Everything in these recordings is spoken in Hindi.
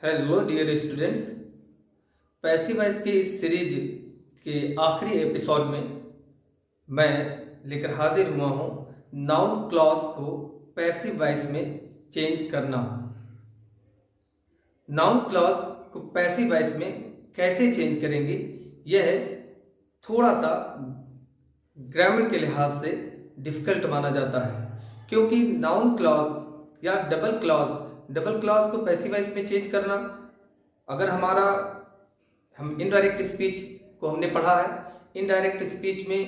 Hello dear students. Passive voice के इस सीरीज के आखिरी एपिसोड में मैं लेकर हाजिर हुआ हूँ नाउन क्लॉज को पैसिव वॉइस में चेंज करना। नाउन क्लॉज को पैसिव वॉइस में कैसे चेंज करेंगे, यह थोड़ा सा ग्रामर के लिहाज से डिफ़िकल्ट माना जाता है, क्योंकि नाउन क्लॉज या डबल क्लॉज को पैसिव वॉइस में चेंज करना, अगर हम इनडायरेक्ट स्पीच को हमने पढ़ा है। इनडायरेक्ट स्पीच में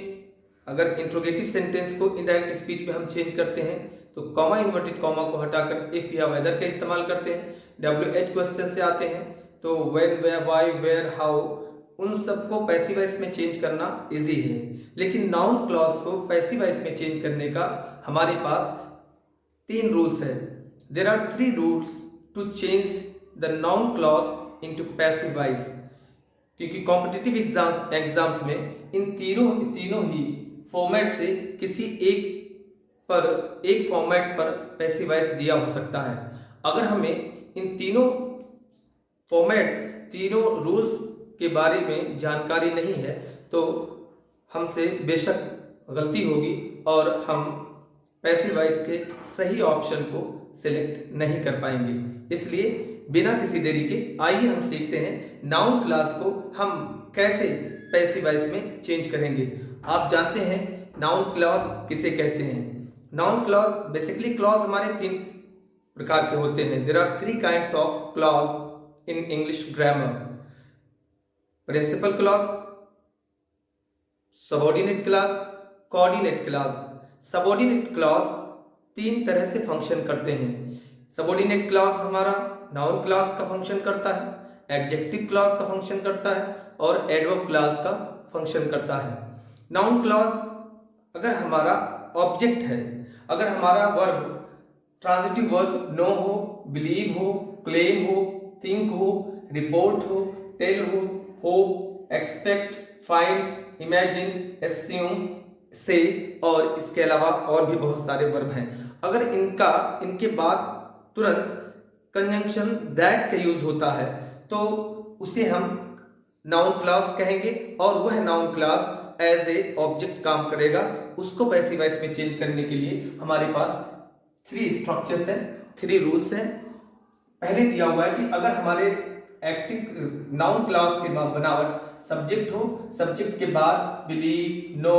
अगर इंट्रोगेटिव सेंटेंस को इनडायरेक्ट स्पीच में हम चेंज करते हैं तो कॉमा इन्वर्टेड कॉमा को हटाकर इफ या वेदर का इस्तेमाल करते हैं। WH क्वेश्चन से आते हैं तो व्हेन, व्हाई, वेयर, हाउ, उन सबको पैसिव वॉइस में चेंज करना इजी है। लेकिन नाउन क्लॉज को पैसिव वॉइस में चेंज करने का हमारे पास 3 रूल्स है। There are 3 rules to change the noun clause into passive voice, क्योंकि कॉम्पिटिटिव एग्जाम्स में इन तीनों ही फॉर्मेट से किसी एक फॉर्मेट पर पैसिव वॉइस दिया हो सकता है। अगर हमें इन तीनों रूल्स के बारे में जानकारी नहीं है तो हमसे बेशक गलती होगी और हम पैसिव वॉइस के सही ऑप्शन को सिलेक्ट नहीं कर पाएंगे। इसलिए बिना किसी देरी के आइए हम सीखते हैं नाउन क्लॉज को हम कैसे पैसिव वॉइस में चेंज करेंगे। आप जानते हैं नाउन क्लॉज किसे कहते हैं। नाउन क्लॉज बेसिकली क्लॉज हमारे 3 प्रकार के होते हैं। There are 3 kinds of clause in English grammar: principal clause, subordinate clause, coordinate clause. Subordinate clause 3 तरह से फंक्शन करते हैं। सबऑर्डिनेट क्लॉज हमारा नाउन क्लॉज का फंक्शन करता है, एडजेक्टिव क्लॉज का फंक्शन करता है और एडवर्ब क्लॉज का फंक्शन करता है। नाउन क्लॉज अगर हमारा ऑब्जेक्ट है, अगर हमारा वर्ब ट्रांजिटिव वर्ब नो हो, बिलीव हो, क्लेम हो, थिंक हो, रिपोर्ट हो, टेल हो, hope, expect, find, imagine, assume, से और इसके अलावा और भी बहुत सारे वर्ब हैं, अगर इनके बाद तुरंत कंजंक्शन दैट का यूज होता है तो उसे हम नाउन क्लॉज कहेंगे और वह noun clause as a object काम करेगा। उसको पैसिव वॉइस में चेंज करने के लिए हमारे पास 3 स्ट्रक्चर्स हैं, 3 रूल्स हैं। पहले दिया हुआ है कि अगर हमारे एक्टिव नाउन क्लॉज के बनावट सब्जेक्ट हो, सब्जेक्ट के बाद बिलीव, नो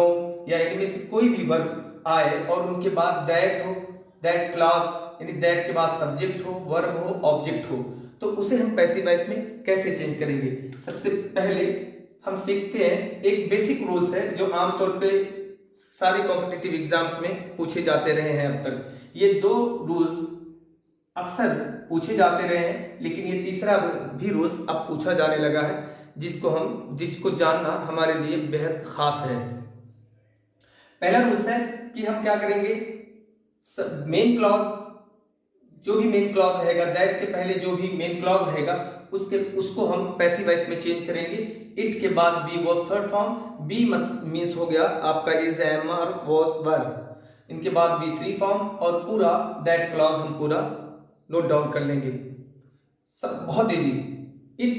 या इनमें से कोई भी वर्ब आए और उनके बाद दैट हो, दैट क्लॉज यानी दैट के बाद सब्जेक्ट हो, वर्ब हो, ऑब्जेक्ट हो, तो उसे हम पैसिव वॉइस में कैसे चेंज करेंगे। सबसे पहले हम सीखते हैं एक बेसिक रूल्स है जो आमतौर पे सारे कॉम्पिटिटिव एग्जाम्स में पूछे जाते रहे हैं अब तक। ये 2 रूल्स अक्सर पूछे जाते रहे हैं, लेकिन ये तीसरा भी रूल्स अब पूछा जाने लगा है जिसको जानना हमारे लिए बेहद खास है। पहला रूल्स है कि हम क्या करेंगे, मेन क्लॉज जो भी मेन क्लॉज रहेगा, दैट के पहले जो भी मेन क्लॉज रहेगा उसको हम पैसिव वॉइस में चेंज करेंगे। इट के बाद be verb third form, be means हो गया आपका is, am, are, was, were. इनके बाद बी 3 फॉर्म और पूरा दैट क्लॉज हम पूरा नोट डाउन कर लेंगे। सब बहुत इजी। इट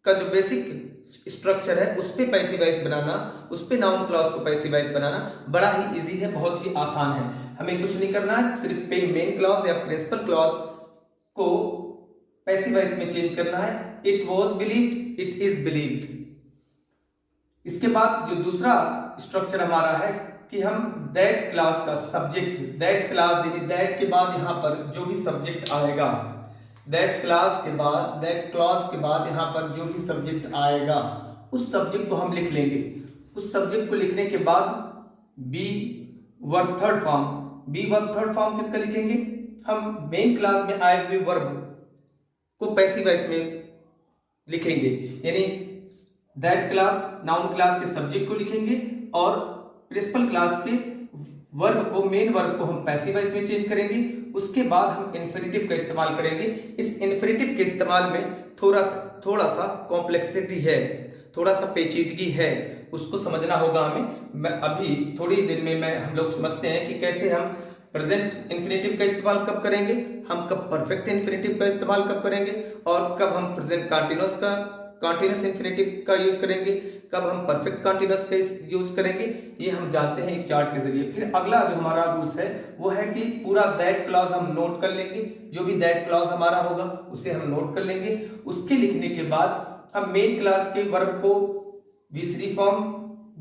का जो बेसिक स्ट्रक्चर है उस पे पैसिव वॉइस बनाना, उस पे नाउन क्लॉज को पैसिव वॉइस बनाना बड़ा ही इजी है, बहुत ही आसान है। हमें कुछ नहीं करना है, सिर्फ मेन क्लॉज या प्रिंसिपल क्लॉज को पैसिव वॉइस में चेंज करना है। It was believed, it is believed. इसके बाद जो दूसरा स्ट्रक्चर हमारा है कि हम दैट क्लॉज का सब्जेक्ट, दैट क्लॉज यानी दैट के बाद यहाँ पर जो भी सब्जेक्ट आएगा, दैट क्लॉज के बाद यहाँ पर जो भी सब्जेक्ट आएगा उस सब्जेक्ट को हम लिख लेंगे। उस सब्जेक्ट को लिखने के बाद बी वर्ब थर्ड फॉर्म किसका लिखेंगे, हम मेन क्लास में आए हुए वर्ब को पैसिव वॉइस में लिखेंगे, यानी दैट क्लास नाउन क्लास के सब्जेक्ट को लिखेंगे और प्रिंसिपल क्लास के वर्ब को, मेन वर्ब को हम पैसिव वॉइस में चेंज करेंगे। उसके बाद हम इन्फिनिटिव का इस्तेमाल करेंगे। इस इन्फिनिटिव के इस्तेमाल में थोड़ा सा कॉम्प्लेक्सिटी है, थोड़ा सा पेचीदगी है, उसको समझना होगा हमें। मैं अभी थोड़ी देर में हम लोग समझते हैं कि कैसे हम प्रेजेंट इंफिनिटिव का इस्तेमाल कब करेंगे, हम कब परफेक्ट इंफिनिटिव का इस्तेमाल कब करेंगे, और कब हम प्रेजेंट कॉन्टिन्यूस इंफिनिटिव का यूज करेंगे, कब हम परफेक्ट कॉन्टिन्यूस का यूज करेंगे, ये हम जानते हैं एक चार्ट के जरिए। फिर अगला जो हमारा रूल्स है वो है कि पूरा दैट क्लॉज हम नोट कर लेंगे, जो भी दैट क्लॉज हमारा होगा उसे हम नोट कर लेंगे। उसके लिखने के बाद हम मेन क्लास के वर्ब को V3 फॉर्म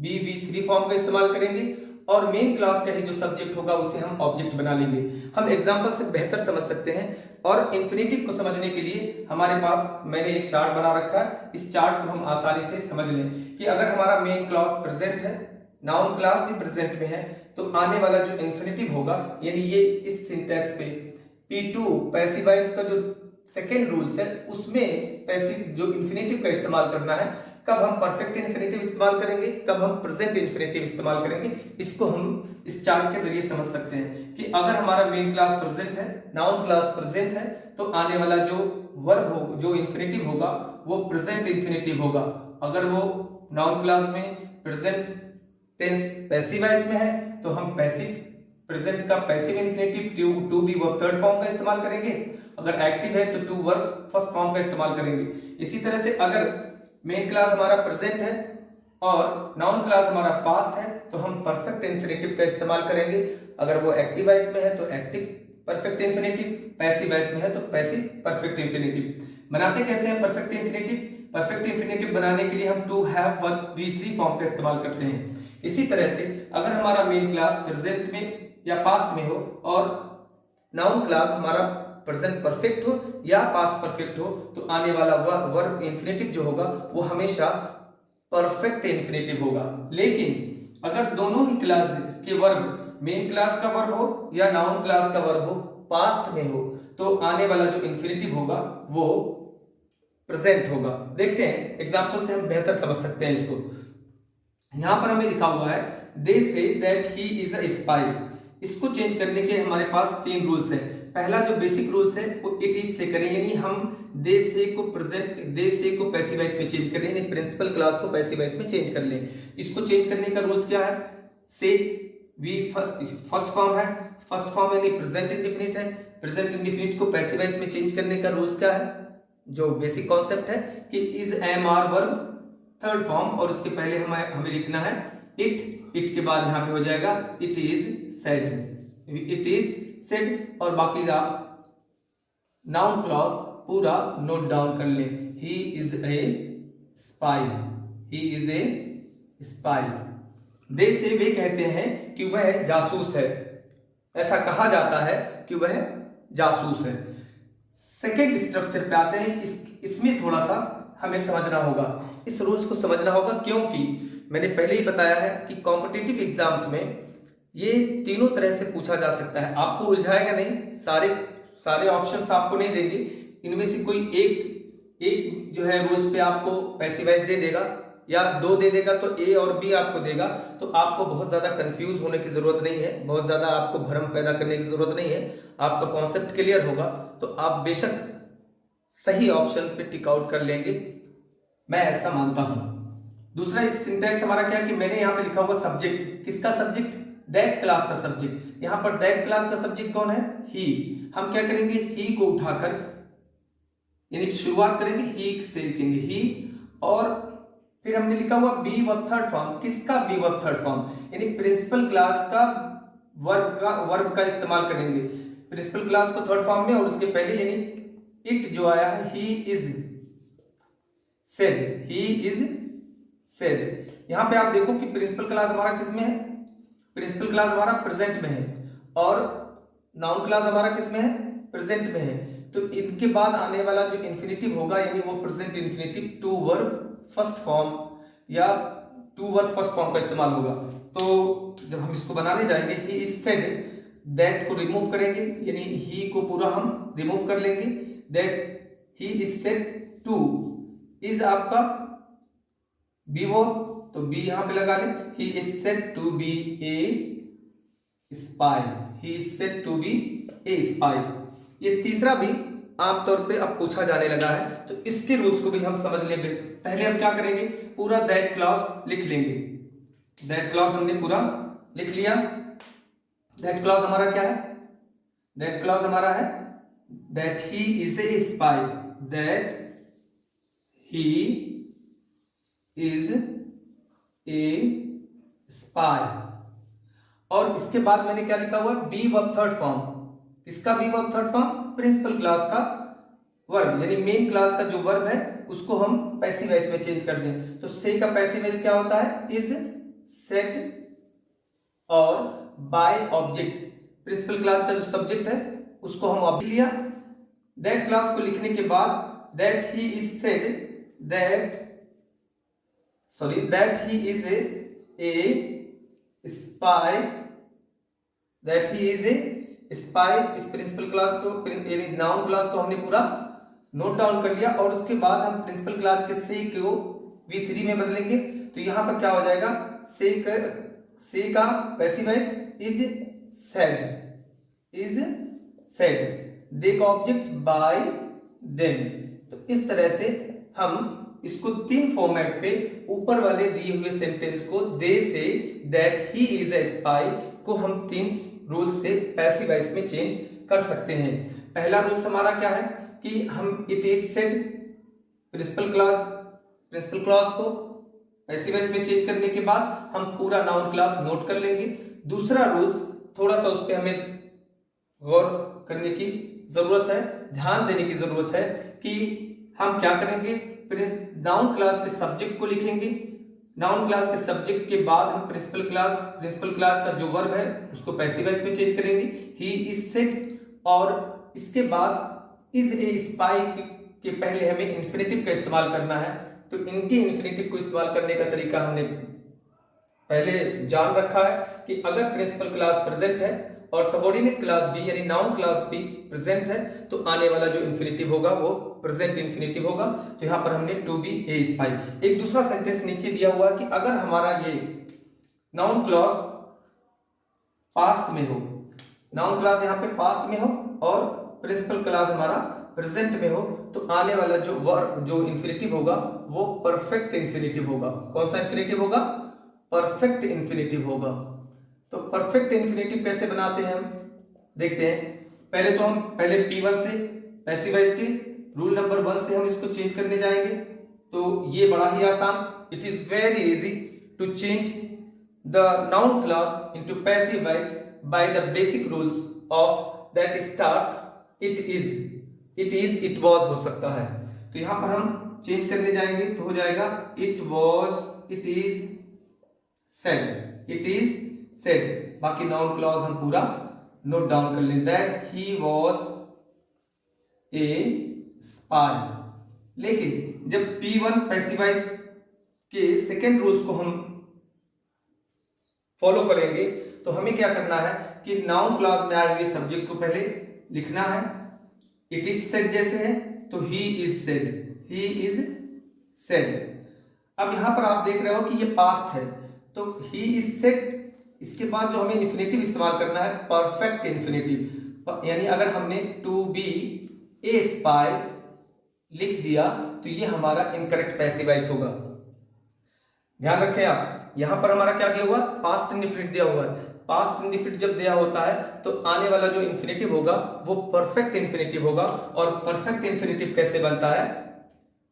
V3 फॉर्म का इस्तेमाल करेंगे, और मेन क्लास का ही जो सब्जेक्ट होगा उसे हम ऑब्जेक्ट बना लेंगे। हम एग्जांपल से बेहतर समझ सकते हैं, और इंफिनिटिव को समझने के लिए हमारे पास मैंने एक चार्ट बना रखा है। इस चार्ट को हम आसानी से समझ लें कि अगर हमारा मेन क्लास प्रेजेंट है, नाउन क्लास भी प्रेजेंट में है, तो आने वाला जो इंफिनिटिव होगा, यानी ये इस सिंटैक्स पे P2 पैसिव वॉइस का जो सेकेंड रूल्स है उसमें पैसिव जो इंफिनिटिव का इस्तेमाल करना है। कब हम परफेक्ट इंफिनिटिव इस्तेमाल करेंगे, कब हम प्रेजेंट इंफिनिटिव इस्तेमाल करेंगे, इसको हम इस चार्ट के जरिए समझ सकते हैं कि अगर हमारा मेन क्लास प्रेजेंट है, नाउन क्लास प्रेजेंट है, तो आने वाला जो वर्ब हो, जो इंफिनिटिव होगा वो प्रेजेंट इंफिनिटिव होगा। अगर वो नाउन क्लास में प्रेजेंट टेंस पैसिव वॉइस में है तो हम पैसिव प्रेजेंट का passive infinitive to be verb third form का इस्तेमाल करेंगे। अगर एक्टिव है तो टू वर्ब फर्स्ट फॉर्म का इस्तेमाल करेंगे। इसी तरह से अगर मेन क्लास हमारा प्रेजेंट है और नाउन क्लास हमारा पास्ट है तो हम परफेक्ट इंफिनिटिव का इस्तेमाल करेंगे। अगर वो एक्टिव वॉइस में है तो active perfect infinitive, passive voice में है तो पैसिव परफेक्ट इंफिनिटिव। बनाते कैसे हैं परफेक्ट इंफिनिटिव? परफेक्ट इंफिनिटिव बनाने के लिए हम टू हैव V3 फॉर्म का इस्तेमाल करते हैं। इसी तरह से अगर हमारा मेन क्लास प्रेजेंट में या पास्ट में हो और नाउन क्लास हमारा प्रेजेंट परफेक्ट हो या पास्ट परफेक्ट हो, तो आने वाला वर्ब इंफिनिटिव जो होगा वो हमेशा परफेक्ट इंफिनिटिव होगा। लेकिन अगर दोनों ही क्लासेस के वर्ब, मेन क्लास का वर्ब हो या नाउन क्लास का वर्ब हो, पास्ट में हो, तो आने वाला जो इंफिनिटिव होगा वो प्रेजेंट होगा। देखते हैं एग्जांपल से हम बेहतर समझ सकते हैं इसको। यहां पर हमें लिखा हुआ है they say that he is a spy. इसको चेंज करने के हमारे पास तीन रूल्स है। पहला जो बेसिक रूल्स है वो इट इज से करें, यानी हम दे से को प्रेजेंट, दे से को पैसिव वॉइस में चेंज करें, यानी प्रिंसिपल क्लास को पैसिव वॉइस में चेंज कर लें। इसको चेंज करने का रूल्स क्या है? से वी फर्स्ट फॉर्म है, फर्स्ट फॉर्म यानी प्रेजेंट इंडेफिनिट है, प्रेजेंट इंडेफिनिट को पैसिव वॉइस में चेंज करने का रूल्स क्या है? जो बेसिक कॉन्सेप्ट है कि is am are verb third form, और उसके पहले हमें लिखना है इट के बाद यहाँ पे हो जाएगा it is said, it is said, और बाकी नाउन क्लॉज पूरा नोट डाउन कर ले। He is a spy, he is a spy. They say वे कहते हैं कि वह जासूस है, ऐसा कहा जाता है कि वह जासूस है। सेकेंड स्ट्रक्चर पे आते हैं, इसमें थोड़ा सा हमें समझना होगा, इस रूल्स को समझना होगा, क्योंकि मैंने पहले ही बताया है कि कॉम्पिटिटिव एग्जाम्स में ये तीनों तरह से पूछा जा सकता है। आपको उलझाएगा नहीं, सारे ऑप्शंस आपको नहीं देंगे, इनमें से कोई एक जो है रूल्स पे आपको पैसिव वॉइस दे देगा या दो दे देगा, तो ए और बी आपको देगा। तो आपको बहुत ज्यादा कंफ्यूज होने की जरूरत नहीं है, बहुत ज्यादा आपको भ्रम पैदा करने की जरूरत नहीं है। आपका कॉन्सेप्ट क्लियर होगा तो आप बेशक सही ऑप्शन पे टिक आउट कर लेंगे, मैं ऐसा मानता हूं। दूसरा सिंटैक्स हमारा क्या है कि मैंने यहाँ पे लिखा हुआ सब्जेक्ट, किसका सब्जेक्ट? दैट क्लास का सब्जेक्ट। यहाँ पर दैट क्लास का सब्जेक्ट कौन है? ही। हम क्या करेंगे? ही को उठाकर, यानी शुरुआत करेंगे ही से, लिखेंगे ही, और फिर हमने लिखा हुआ बी वर्ब थर्ड फॉर्म। किसका बी वर्ब थर्ड फॉर्म? यानी प्रिंसिपल क्लास का वर्ब का इस्तेमाल करेंगे प्रिंसिपल क्लास को थर्ड फॉर्म में, और उसके पहले यानी इट जो आया है ही is said, he is said. यहां पे आप देखो कि प्रिंसिपल क्लास हमारा किस में है? प्रिंसिपल क्लास हमारा प्रेजेंट में है, और नाउन क्लास हमारा किस में है? प्रेजेंट में है। तो इनके बाद आने वाला जो इंफिनिटिव होगा, यानी वो present infinitive to verb first form या टू वर्ब फर्स्ट फॉर्म का इस्तेमाल होगा। तो जब हम इसको बनाने जाएंगे, ही इज सेड, दैट को रिमूव करेंगे, यानी ही को पूरा हम रिमूव कर लेंगे। That he is said to, is आपका बी वर्ब, तो बी यहां पे लगा ले। He is said to be a spy, he is said to be a spy. ये तीसरा भी आमतौर पे अब पूछा जाने लगा है, तो इसके रूल्स को भी हम समझ लेंगे। पहले हम क्या करेंगे? पूरा दैट क्लॉज लिख लेंगे। दैट क्लॉज हमने पूरा लिख लिया। दैट क्लॉज हमारा क्या है? दैट क्लॉज हमारा है that he is a spy, that he is a spy. और इसके बाद मैंने क्या लिखा हुआ? Be verb third form. किसका be verb third form? Principal clause का वर्ब, यानी मेन क्लास का जो वर्ब है उसको हम पैसिव वॉइस में चेंज कर दें। तो से का पैसिव वॉइस क्या होता है? इज, सेड और बाय ऑब्जेक्ट। प्रिंसिपल क्लास का जो सब्जेक्ट है उसको हम ऑब्जेक्ट लिया। दैट क्लास को लिखने के बाद that he is said that he is a spy, that he is a spy. इस प्रिंसिपल क्लास को, यानी नाउन क्लास को हमने पूरा नोट डाउन कर लिया। और उसके बाद हम प्रिंसिपल क्लास के से को V3 में बदलेंगे। तो यहां पर क्या हो जाएगा? से का पैसिव वॉइस इज सेड, दे का ऑब्जेक्ट बाय देम। तो इस तरह से हम इसको तीन फॉर्मेट पे ऊपर वाले दिए हुए सेंटेंस को they say that he is a spy को हम तीन रूल्स से पैसिव वॉइस में चेंज कर सकते हैं। पहला रूल्स हमारा क्या है कि हम it is said principal clause को पैसिव वॉइस में चेंज करने के बाद हम पूरा नाउन क्लास नोट कर लेंगे। दूसरा रूल्स थोड़ा सा उस पर हमें गौर करने की जरूरत है, ध्यान देने की जरूरत है कि हम क्या करेंगे? नाउन क्लास के सब्जेक्ट को लिखेंगे। नाउन क्लास के सब्जेक्ट के बाद हम प्रिंसिपल क्लास का जो वर्ब है उसको पैसिव वॉइस में चेंज करेंगे, ही इज सेड। और इसके बाद इज ए स्पाई के पहले हमें इंफिनिटिव का इस्तेमाल करना है। तो इनके इंफिनिटिव को इस्तेमाल करने का तरीका हमने पहले जान रखा है कि अगर प्रिंसिपल क्लास प्रेजेंट है और सबऑर्डिनेट क्लास भी यानी नाउन क्लास भी प्रेजेंट है तो आने वाला जो इंफिनिटिव होगा वो प्रेजेंट इंफिनिटिव होगा। तो यहां पर हमने टू बी ए स्पाई। एक दूसरा सेंटेंस नीचे दिया हुआ है कि अगर हमारा ये नाउन क्लॉज पास्ट में हो, नाउन क्लास यहां पे पास्ट में हो और प्रिंसिपल क्लास हमारा प्रेजेंट में हो, तो आने वाला जो वर्ब जो इंफिनिटिव होगा वो परफेक्ट इंफिनिटिव होगा। कौन सा इंफिनिटिव होगा? परफेक्ट इंफिनिटिव होगा। तो परफेक्ट इंफिनिटिव कैसे बनाते हैं हम देखते हैं। पहले P1 से पैसिव वॉइस के रूल नंबर 1 से हम इसको चेंज करने जाएंगे। तो ये बड़ा ही आसान, it is very easy to change the noun class into passive voice by the basic rules of that starts it is, it was हो सकता है। तो यहां पर हम चेंज करने जाएंगे तो हो जाएगा it was, it is said, it is said. बाकी नाउन क्लॉज हम पूरा नोट डाउन कर लें। That he was a spy. लेकिन जब P1 पैसिव वॉइस के सेकेंड रूल्स को हम फॉलो करेंगे तो हमें क्या करना है कि नाउन क्लॉज में आए हुए सब्जेक्ट को पहले लिखना है। इट इज सेड जैसे है तो ही is said, he is said. अब यहां पर आप देख रहे हो कि ये पास्ट है तो ही इज सेड, इसके बाद जो हमें इन्फिनेटिव इस्तेमाल करना है परफेक्ट इन्फिनेटिव। यानी अगर हमने टू बी ए स्पाई लिख दिया तो ये हमारा इनकरेक्ट पैसिव वॉइस होगा। ध्यान रखें आप, यहां पर हमारा क्या दिया हुआ? पास्ट इंडिफिनिट दिया हुआ है। पास्ट इंडिफिनिट जब दिया होता है तो आने वाला जो इंफिनिटिव होगा वो परफेक्ट इंफिनिटिव होगा। और परफेक्ट इंफिनिटिव कैसे बनता है?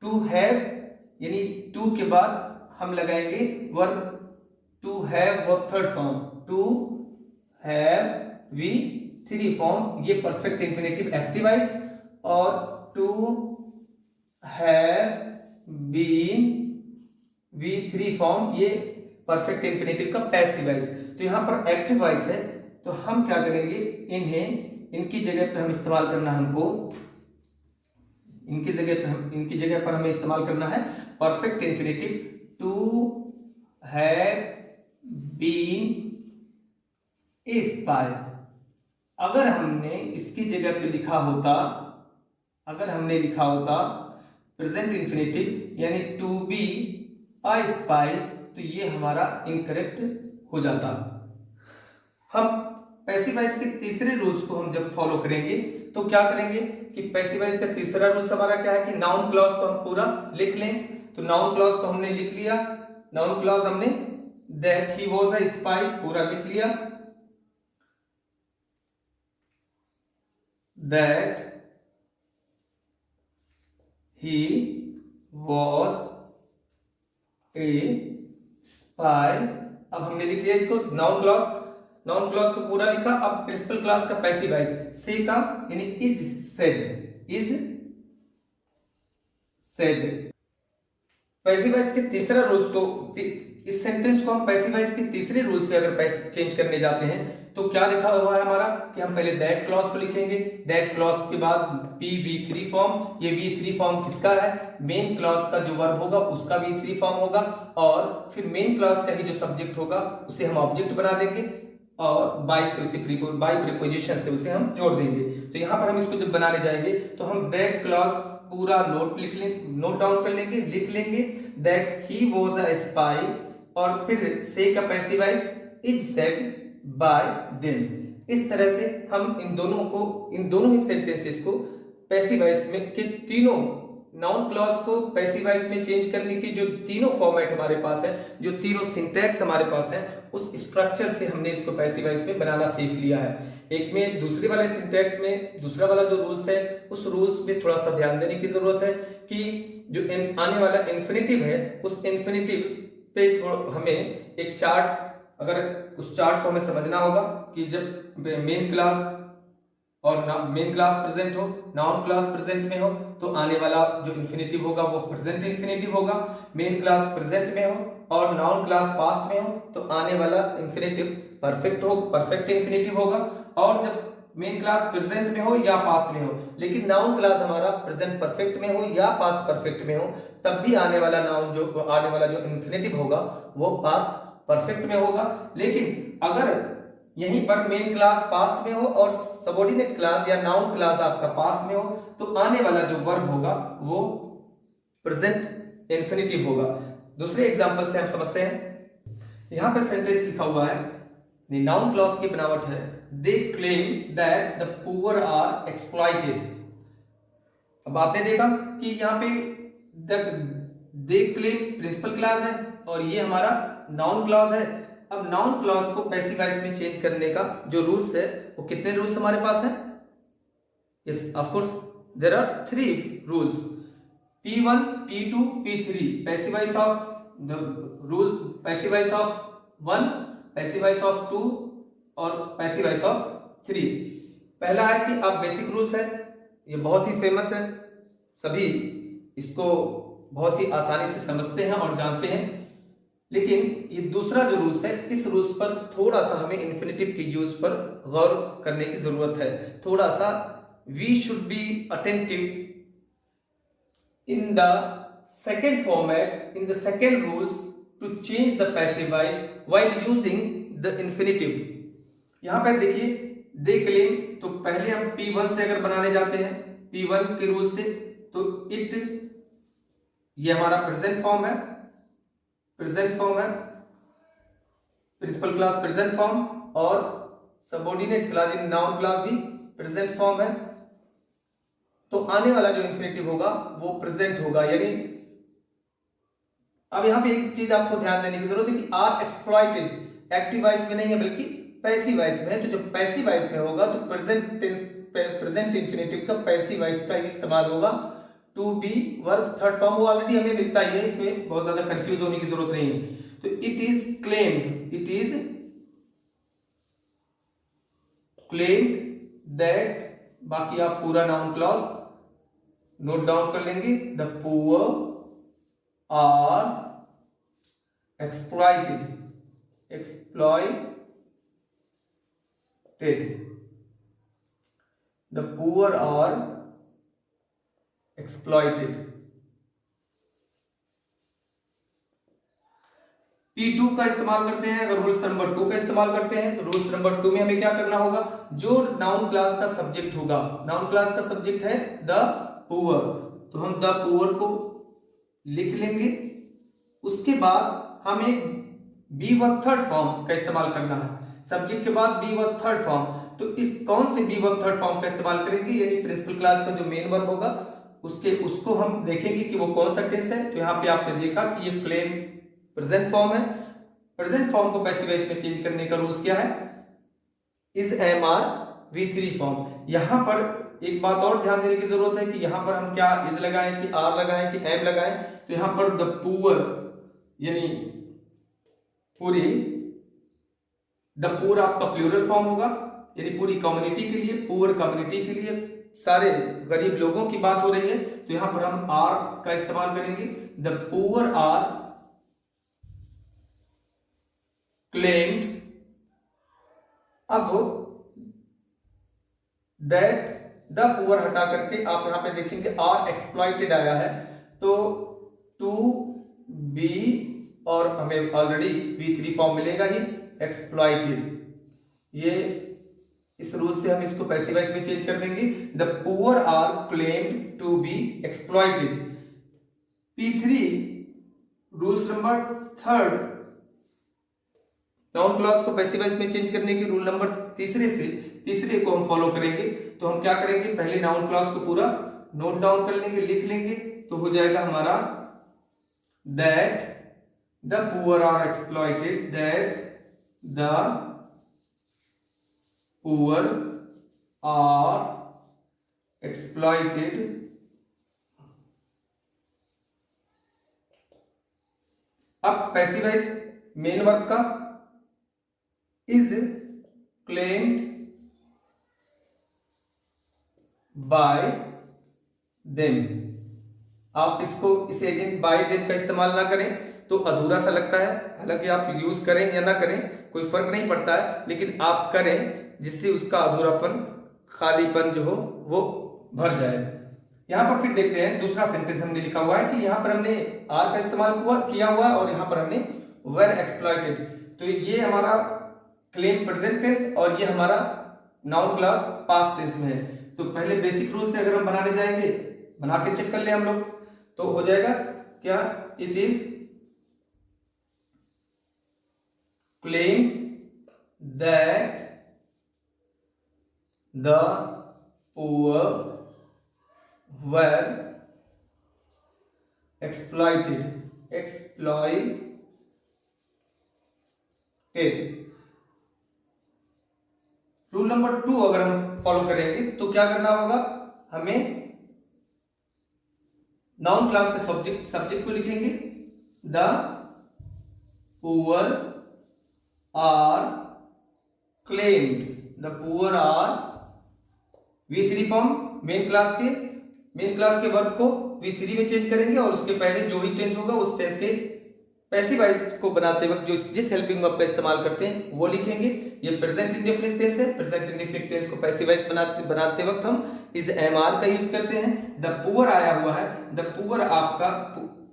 टू हैव, यानी टू के बाद हम लगाएंगे verb to have verb third form, to have V3 form, ये परफेक्ट इंफिनिटिव एक्टिव वॉइस। और to have been V3 form, ये परफेक्ट इंफिनिटिव का पैसिव वॉइस। तो यहां पर एक्टिव वॉइस है तो हम क्या करेंगे, इनकी जगह पे हम इस्तेमाल करना, हमको इनकी जगह पर हमें इस्तेमाल करना है perfect infinitive. To have been a spy. अगर हमने इसकी जगह पे लिखा होता, अगर हमने लिखा होता प्रेजेंट इंफिनिटिव यानी टू बी अ स्पाई, तो ये हमारा इनकरेक्ट हो जाता। हम पैसिव वॉइस के तीसरे रूल्स को हम जब फॉलो करेंगे तो क्या करेंगे कि पैसिव वॉइस का तीसरा रूल्स हमारा क्या है कि नाउन क्लॉज को हम पूरा लिख लें। तो नाउन क्लॉज को हमने लिख लिया, नाउन क्लॉज हमने that he was a spy पूरा लिख लिया। that he was a spy। अब हमने लिख लिया इसको नाउन क्लॉज, नाउन क्लॉज को पूरा लिखा। अब प्रिंसिपल क्लॉज का पैसिव वॉइस से का यानी इज सेड। पैसिव वॉइस के तीसरा रूल्स को, इस सेंटेंस को हम पैसिव वॉइस के तीसरे रूल से अगर चेंज करने जाते हैं तो क्या लिखा हुआ है हमारा कि हम पहले दैट क्लॉज को लिखेंगे। दैट क्लॉज के बाद V3 फॉर्म। ये V3 फॉर्म किसका है? मेन क्लॉज का जो वर्ब होगा उसका V3 फॉर्म होगा, और फिर मेन क्लॉज का ही जो सब्जेक्ट होगा उसे हम ऑब्जेक्ट बना देंगे और बाय से उसे बाय प्रीपोजिशन से उसे हम जोड़ देंगे। तो यहाँ पर हम इसको जब बनाने जाएंगे तो हम दैट क्लॉज पूरा नोट डाउन कर लेंगे, लिख लेंगे that he was a spy, और फिर से का passive voice is said bye them. इस तरह से हम इन दोनों ही सेंटेंसेस को पैसिव वॉइस में के तीनों नाउन क्लॉज को पैसिव वॉइस में चेंज करने की जो तीनों फॉर्मेट हमारे पास है, जो तीनों सिंटैक्स हमारे पास है, उस स्ट्रक्चर से हमने इसको पैसिव वॉइस में बनाना सीख लिया है। एक में दूसरे वाले सिंटैक्स में दूसरा वाला जो रूल्स है उस रूल्स पे थोड़ा सा ध्यान देने की जरूरत है कि जो आने वाला इन्फिनेटिव है उस इन्फिनेटिव पे थोड़ा हमें एक चार्ट, अगर उस चार्ट को हमें समझना होगा कि जब मेन क्लास और मेन क्लास प्रेजेंट हो, नाउन क्लास प्रेजेंट में हो तो आने वाला जो इन्फिनेटिव होगा वो प्रेजेंट इन्फिनेटिव होगा। मेन क्लास प्रेजेंट में हो और नाउन क्लास पास्ट में हो तो आने वाला इन्फिनेटिव परफेक्ट इन्फिनेटिव होगा। और जब मेन क्लास प्रेजेंट में हो या पास्ट में हो, लेकिन नाउन क्लास हमारा प्रेजेंट परफेक्ट में हो या पास्ट परफेक्ट में हो, तब भी आने वाला जो इन्फिनेटिव होगा वो पास्ट परफेक्ट में होगा। लेकिन अगर यहीं पर मेन क्लास पास्ट में हो और सबऑर्डिनेट क्लास या नाउन क्लास आपका पास्ट में हो तो आने वाला जो वर्ब होगा वो प्रेजेंट इन्फिनेटिव होगा। दूसरे एग्जांपल से हम समझते हैं। यहां पर सेंटेंस लिखा हुआ है, नाउन क्लॉज की बनावट है, they claim that the poor are exploited. अब आपने देखा कि यहाँ पे दे क्लेम प्रिंसिपल क्लॉज है और ये हमारा नाउन क्लॉज है। अब नाउन क्लॉज को पैसिव वॉइस में चेंज करने का जो रूल्स है वो कितने रूल्स हमारे पास हैं? Yes, of course there are 3 rules, P1, P2, P3। Passive voice of the rules, passive voice of 1, passive voice of 2 और पैसिव वॉइस ऑफ 3। पहला है कि आप बेसिक रूल्स है, ये बहुत ही फेमस है, सभी इसको बहुत ही आसानी से समझते हैं और जानते हैं। लेकिन ये दूसरा जो रूल्स है, इस रूल्स पर थोड़ा सा हमें इन्फिनेटिव के यूज पर गौर करने की जरूरत है। थोड़ा सा we should be attentive in the second format, in the second rules to change the passive voice while using the infinitive। यहां पर देखिए दे क्लेम, तो पहले हम P1 से अगर बनाने जाते हैं P1 के रूल से तो इट, ये हमारा प्रेजेंट फॉर्म है, प्रिंसिपल क्लास प्रेजेंट फॉर्म और subordinate class in noun class भी प्रेजेंट फॉर्म है। तो आने वाला जो इन्फिनेटिव होगा वो प्रेजेंट होगा। यानी अब यहां पे एक चीज आपको ध्यान देने की जरूरत है कि आर एक्सप्लॉइटेड एक्टिव वॉइस में नहीं है बल्कि पैसिव वॉइस में है। तो जब पैसिव वॉइस में होगा तो प्रेजेंट इन्फिनेटिव का पैसिव वॉइस का ही इस्तेमाल होगा। To be verb third form वो ऑलरेडी हमें मिलता ही है, इसमें बहुत ज्यादा कंफ्यूज होने की जरूरत नहीं है। तो इट इज क्लेम्ड दैट, बाकी आप पूरा नाउन क्लॉज नोट डाउन कर लेंगे, the poor are exploited, the poor are exploited. P2 का इस्तेमाल करते हैं, अगर रूल्स नंबर 2 का इस्तेमाल करते हैं तो रूल्स नंबर 2 में हमें क्या करना होगा, जो नाउन क्लास का सब्जेक्ट होगा, नाउन क्लास का सब्जेक्ट है द पुअर, तो हम द पुअर को लिख लेंगे। उसके बाद हमें बी वर्ब थर्ड फॉर्म का इस्तेमाल करना है, सब्जेक्ट के बाद बी वर्ब थर्ड फॉर्म। तो इस कौन से बी वर्ब थर्ड फॉर्म का इस्तेमाल करेंगे, यानी प्रिंसिपल क्लास का जो मेन वर्ब होगा उसको हम देखेंगे कि वो कौन सा टेंस है। तो यहाँ पे आपने देखा कि ये क्लेम प्रेजेंट फॉर्म है। प्रेजेंट फॉर्म को पैसिव वॉइस में चेंज करने का रूल्स क्या है, is am are V3 form. यहां पर एक बात और ध्यान देने की जरूरत है कि यहाँ पर हम क्या इज लगाएं कि आर लगाएं कि एम लगाएं। तो यहाँ पर द पुअर यानी पूरी, द पुअर आपका प्लूरल फॉर्म होगा, यानी पूरी कम्युनिटी के लिए, पुअर कम्युनिटी के लिए, सारे गरीब लोगों की बात हो रही है। तो यहां पर हम आर का इस्तेमाल करेंगे। The poor are claimed. अब दैट द पुअर हटा करके आप यहां पे देखेंगे आर एक्सप्लॉइटेड आया है, तो टू बी और हमें ऑलरेडी V3 फॉर्म मिलेगा ही, एक्सप्लॉइटेड। ये इस रूल से हम इसको पैसिव वॉइस में चेंज कर देंगे। The poor are claimed to be exploited. P3 rules number 3, noun clause को पैसिव वॉइस में चेंज करने के रूल नंबर तीसरे को हम फॉलो करेंगे। तो हम क्या करेंगे, पहले नाउन क्लॉज को पूरा नोट डाउन कर लेंगे, लिख लेंगे। तो हो जाएगा हमारा that the poor are exploited, that the poor are exploited. अब पैसिव वॉइस मेन वर्ब का इज क्लेम्ड बाय देम। आप इसे अगेन बाय देम का इस्तेमाल ना करें तो अधूरा सा लगता है। हालांकि आप यूज करें या ना करें कोई फर्क नहीं पड़ता है, लेकिन आप करें जिससे उसका अधूरापन, खालीपन जो हो वो भर जाए। यहां पर फिर देखते हैं दूसरा सेंटेंस हमने लिखा हुआ है कि यहां पर हमने आर का इस्तेमाल किया हुआ है और यहां पर हमने वेर एक्सप्लॉइटेड। तो ये हमारा क्लेम प्रेजेंट टेंस और ये हमारा नाउन क्लॉज पास्ट टेंस में है। तो पहले बेसिक रूल से अगर हम बनाने जाएंगे, बना के चेक कर ले हम लोग, तो हो जाएगा क्या, it is claimed that the poor were exploited। Rule number 2 अगर हम फॉलो करेंगे तो क्या करना होगा, हमें नाउन क्लास के सब्जेक्ट को लिखेंगे, the poor are claimed. The poor are V3 form main class के वर्ब को V3 में चेंज करेंगे और उसके पहले जो भी टेंस होगा उस टेंस के पैसिव वॉइस को बनाते वक्त जो जिस हेल्पिंग वर्ब का इस्तेमाल करते हैं वो लिखेंगे। ये प्रेजेंट इंडेफिनिट टेंस है। प्रेजेंट इंडेफिनिट टेंस को पैसिव वॉइस बनाते वक्त हम इस MR का यूज करते हैं। द पुअर आया हुआ है, द पुअर आपका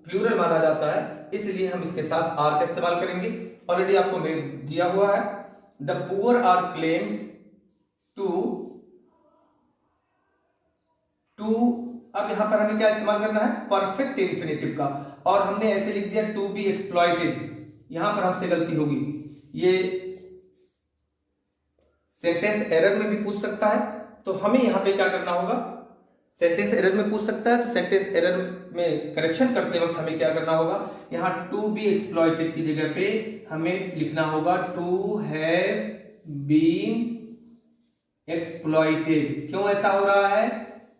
प्लूरल माना जाता है, इसलिए हम इसके साथ आर का इस्तेमाल करेंगे। ऑलरेडी आपको दिया हुआ है, the poor are claimed to. अब यहां पर हमें क्या इस्तेमाल करना है, परफेक्ट इंफिनिटिव का, और हमने ऐसे लिख दिया टू बी एक्सप्लॉइटेड। यहां पर हमसे गलती होगी, ये सेंटेंस एरर में भी पूछ सकता है, तो हमें यहां पे क्या करना होगा, सेंटेंस एरर में पूछ सकता है तो सेंटेंस एरर में करेक्शन करते वक्त हमें क्या करना होगा, यहां टू बी एक्सप्लॉइटेड की जगह पे हमें लिखना होगा टू हैव बीन एक्सप्लॉइटेड। क्यों ऐसा हो रहा है,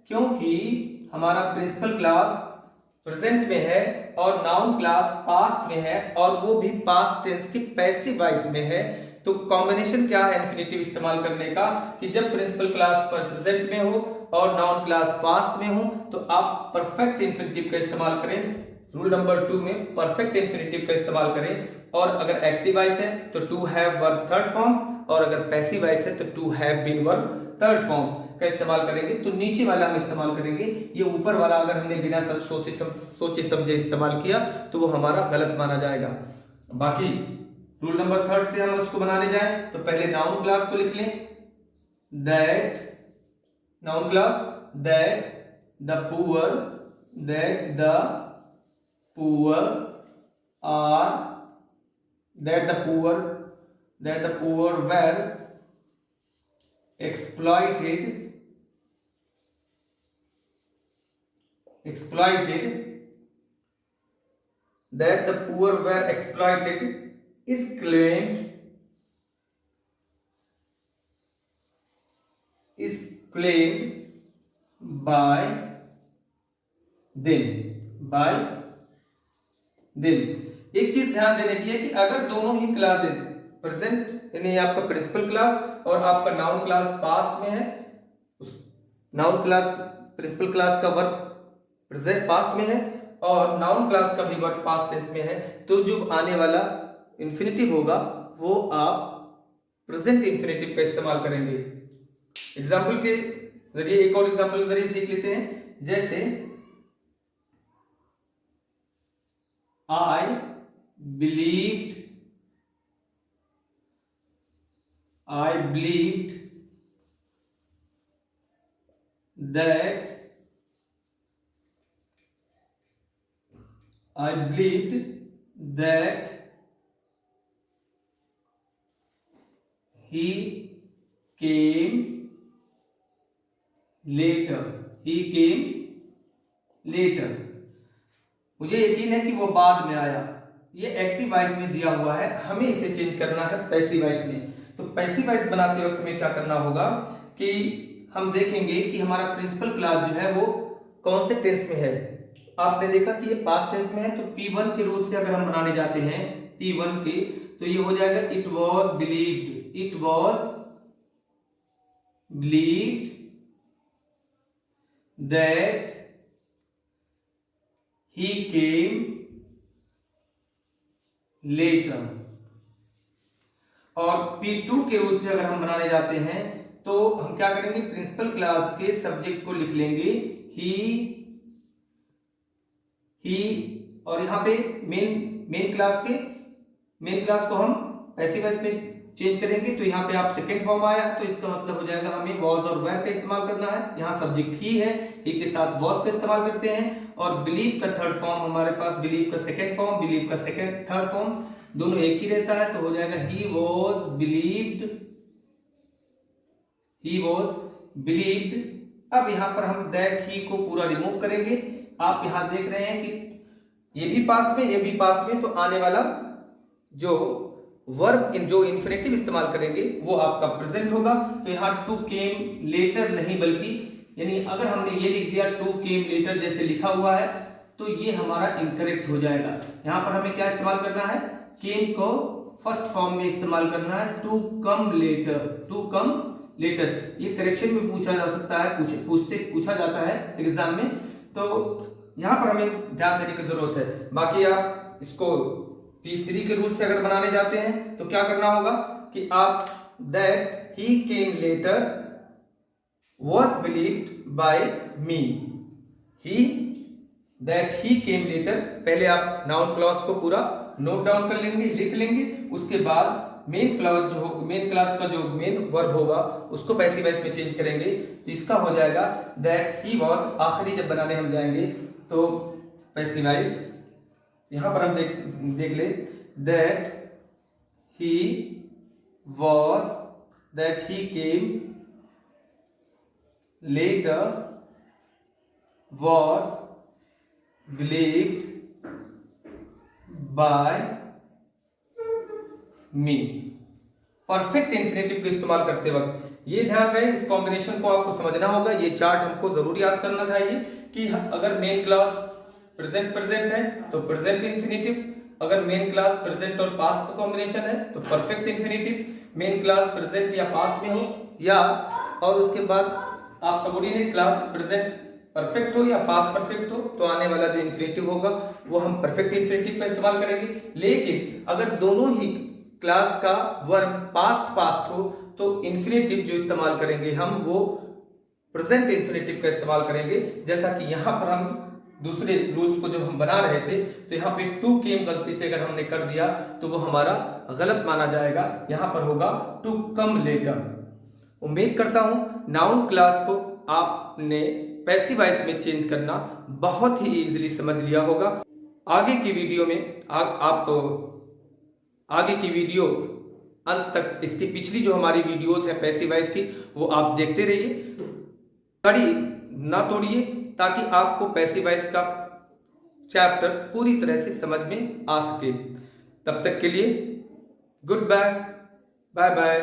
क्योंकि हमारा प्रिंसिपल क्लास प्रेजेंट में है और नाउन क्लास पास्ट में है, और वो भी पास्ट टेंस की पैसिव वॉइस में है। तो कॉम्बिनेशन क्या है इन्फिनेटिव इस्तेमाल करने का, कि जब प्रिंसिपल क्लास पर प्रेजेंट में हो और नाउन क्लास पास्ट में हो तो आप परफेक्ट इन्फिनेटिव का इस्तेमाल करें। रूल नंबर 2 में परफेक्ट इन्फिनेटिव का इस्तेमाल करें, और अगर एक्टिव वॉइस है तो to have verb third form, और अगर पैसिव वॉइस है तो to have been verb third form का इस्तेमाल करेंगे। तो नीचे वाला हम इस्तेमाल करेंगे, ये ऊपर वाला अगर हमने बिना सोचे समझे इस्तेमाल किया तो वो हमारा गलत माना जाएगा। बाकी रूल नंबर 3 से हम उसको बनाने जाएं तो पहले नाउन क्लास को लिख लें, that noun class that the poor are that the poor were exploited that the poor were exploited is claimed by by them. एक चीज ध्यान देने की है कि अगर दोनों ही क्लासेस प्रेजेंट यानी आपका प्रिंसिपल क्लास और आपका नाउन क्लास पास्ट में है, नाउन क्लास प्रिंसिपल क्लास का वर्ब प्रेजेंट पास्ट में है और नाउन क्लास का भी वर्ब पास्ट टेंस में है, तो जो आने वाला इंफिनिटिव होगा वो आप प्रेजेंट इंफिनिटिव का इस्तेमाल करेंगे। एग्जाम्पल के जरिए, एक और एग्जाम्पल के जरिए सीख लेते हैं। जैसे आई believed that I believed that he came later. मुझे यकीन है कि वो बाद में आया। ये एक्टिव वॉइस में दिया हुआ है, हमें इसे चेंज करना है पैसिव वॉइस में। तो पैसिव वॉइस बनाते वक्त में क्या करना होगा कि हम देखेंगे कि हमारा प्रिंसिपल क्लास जो है वो कौन से टेंस में है। आपने देखा कि ये पास्ट टेंस में है, तो P1 के रूल से अगर हम बनाने जाते हैं P1 के, तो ये हो जाएगा it was believed that he came later। और P2 के रूल से अगर हम बनाने जाते हैं तो हम क्या करेंगे, प्रिंसिपल क्लास के सब्जेक्ट को लिख लेंगे ही, और यहाँ पे मेन क्लास को हम पैसिव वॉइस में चेंज करेंगे। तो यहाँ पे आप सेकेंड फॉर्म आया है, तो इसका मतलब हो जाएगा हमें वॉज और वेर का इस्तेमाल करना है। यहाँ सब्जेक्ट ही है, ही के साथ वॉज का इस्तेमाल करते हैं। और बिलीव का थर्ड फॉर्म हमारे पास, बिलीव का सेकेंड फॉर्म, बिलीव का थर्ड फॉर्म दोनों एक ही रहता है, तो हो जाएगा ही वॉज बिलीव्ड। अब यहाँ पर हम दैट ही को पूरा रिमूव करेंगे। आप यहाँ देख रहे हैं कि ये भी पास्ट में, ये भी पास्ट में, तो आने वाला जो वर्ब जो इन्फिनेटिव इस्तेमाल करेंगे वो आपका प्रेजेंट होगा। तो यहाँ टू केम लेटर नहीं, बल्कि यानी अगर हमने ये लिख दिया टू केम लेटर जैसे लिखा हुआ है, तो ये हमारा इनकरेक्ट हो जाएगा। यहाँ पर हमें क्या इस्तेमाल करना है, केम को फर्स्ट फॉर्म में इस्तेमाल करना है, टू कम लेटर। ये करेक्शन में पूछा जा सकता है, पूछा जाता है एग्जाम में, तो यहाँ पर हमें ध्यान देने की जरूरत है। बाकी आप इसको P3 के रूल से अगर बनाने जाते हैं तो क्या करना होगा कि आप that he came later was believed by me. That he came later, पहले आप नाउन क्लॉज को पूरा नोट डाउन कर लेंगे, लिख लेंगे। उसके बाद मेन क्लास का जो मेन वर्ब होगा उसको पैसिव वॉइस में चेंज करेंगे, तो इसका हो जाएगा दैट ही वॉज। आखिरी जब बनाने हम जाएंगे तो पैसिव वॉइस यहां पर हम देख ले, that he came later was believed by me. Perfect infinitive को इस्तेमाल करते वक्त ये ध्यान रहे, इस कॉम्बिनेशन को आपको समझना होगा। ये चार्ट हमको जरूर याद करना चाहिए कि अगर मेन क्लास प्रेजेंट है तो प्रेजेंट इंफिनिटिव, अगर मेन क्लास प्रेजेंट और पास्ट का कॉम्बिनेशन है तो perfect infinitive, main class present या पास्ट में हो, या और उसके बाद आप सबऑर्डिनेट क्लास प्रेजेंट परफेक्ट हो या पास्ट परफेक्ट हो, तो आने वाला जो इंफिनिटिव होगा वो हम परफेक्ट इंफिनिटिव का इस्तेमाल करेंगे। लेकिन अगर दोनों ही क्लास का वर्ब पास्ट हो तो इंफिनिटिव जो इस्तेमाल करेंगे हम वो प्रेजेंट इंफिनिटिव का इस्तेमाल करेंगे। जैसा कि यहाँ पर हम दूसरे रूल्स को जब हम बना रहे थे तो यहाँ पे टू केम गलती से अगर हमने कर दिया तो वो हमारा गलत माना जाएगा, यहाँ पर होगा टू कम लेटर। उम्मीद करता हूँ नाउन क्लास को आपने पैसिव वॉइस में चेंज करना बहुत ही इजीली समझ लिया होगा। आगे की वीडियो में आप आगे की वीडियो अंत तक, इसकी पिछली जो हमारी वीडियोस है पैसिव वॉइस की वो आप देखते रहिए, कड़ी ना तोड़िए, ताकि आपको पैसिव वॉइस का चैप्टर पूरी तरह से समझ में आ सके। तब तक के लिए गुड बाय, बाय बाय।